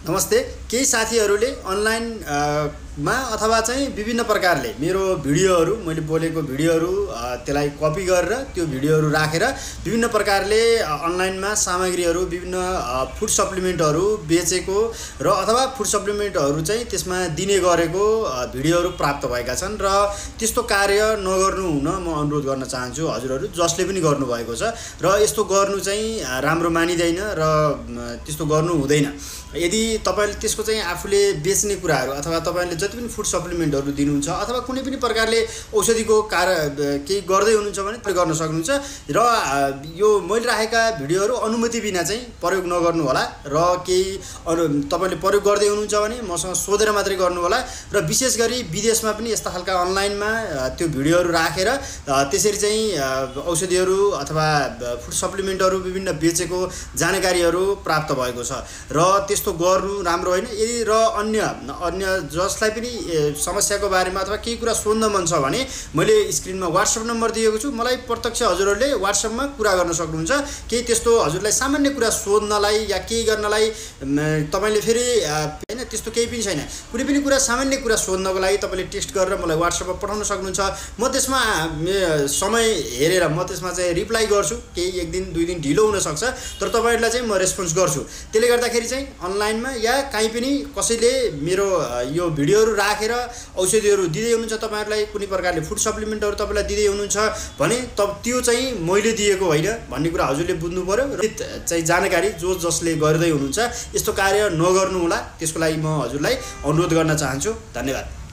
नमस्ते। केही साथीहरूले अनलाइन मा अथवा चाहिँ विभिन्न प्रकारले मेरो भिडियोहरू मैले बोलेको भिडियोहरू त्यसलाई कपी गरेर त्यो भिडियोहरू राखेर विभिन्न प्रकारले अनलाइनमा सामग्रीहरू विभिन्न फुड सप्लिमेन्टहरू बेचेको र अथवा फुड सप्लिमेन्टहरू चाहिँ त्यसमा दिने गरेको भिडियोहरू प्राप्त भएका छन् र त्यस्तो कार्य नगर्नु हुन म अनुरोध गर्न चाहन्छु हजुरहरू जसले पनि गर्नुभएको छ र यस्तो गर्नु चाहिँ राम्रो मानिदैन र त्यस्तो गर्नु हुँदैन। यदि तपाईले त्यसको चाहिँ आफूले बेच्ने कुराहरू अथवा तपाईले जति पनि फुड सप्लिमेन्टहरू दिनुहुन्छ अथवा कुनै पनि प्रकारले औषधिको केही गर्दै हुनुहुन्छ भने त्यसले गर्न सक्नुहुन्छ र यो मैले राखेका भिडियोहरू अनुमति बिना चाहिँ प्रयोग नगर्नु होला र केही तपाईले प्रयोग गर्दै हुनुहुन्छ भने मसँग सोधेर मात्रै गर्नु होला र विशेष गरी विदेशमा पनि यस्ता खालका अनलाइनमा त्यो भिडियोहरू राखेर त्यसरी चाहिँ औषधिहरू अथवा फुड सप्लिमेन्टहरू विभिन्न बेचेको जानकारीहरू प्राप्त भएको छ र त्यस्तो गर्नु राम्रो होइन। यदि र अन्य जसलाई पनि समस्याको बारेमा अथवा केही कुरा सोध्न मन छ भने मैले स्क्रिनमा WhatsApp नम्बर दिएको छु। मलाई प्रत्यक्ष हजुरहरूले WhatsAppमा कुरा गर्न सक्नुहुन्छ। केही त्यस्तो हजुरलाई सामान्य कुरा सोध्नलाई या केही गर्नलाई तपाईले फेरि हैन त्यस्तो केही पनि छैन। कुनै पनि कुरा सामान्य कुरा सोध्नको लागि तपाईले टेक्स्ट गरेर मलाई WhatsAppमा पठाउन सक्नुहुन्छ। म त्यसमा समय हेरेर म त्यसमा चाहिँ रिप्लाई गर्छु। केही एक दिन दुई दिन ढिलो हुन सक्छ तर तपाईहरुलाई चाहिँ म रेस्पोन्स गर्छु। त्यसले गर्दाखेरि चाहिँ अनलाइनमा या कहीँ पनि कसैले मेरो यो भिडियोहरू राखेर औषधिहरू दिँदै हुनुहुन्छ तपाईहरुलाई कुनै प्रकारले फुड सप्लिमेन्टहरू तपाईलाई दिँदै हुनुहुन्छ भने त्यो चाहिँ मैले दिएको होइन भन्ने कुरा हजुरले बुझ्नु पर्यो र चाहिँ जानकारी जसले गर्दै हुनुहुन्छ यस्तो कार्य नगर्नु होला। त्यसको लागि म हजुरलाई अनुरोध गर्न चाहन्छु। धन्यवाद।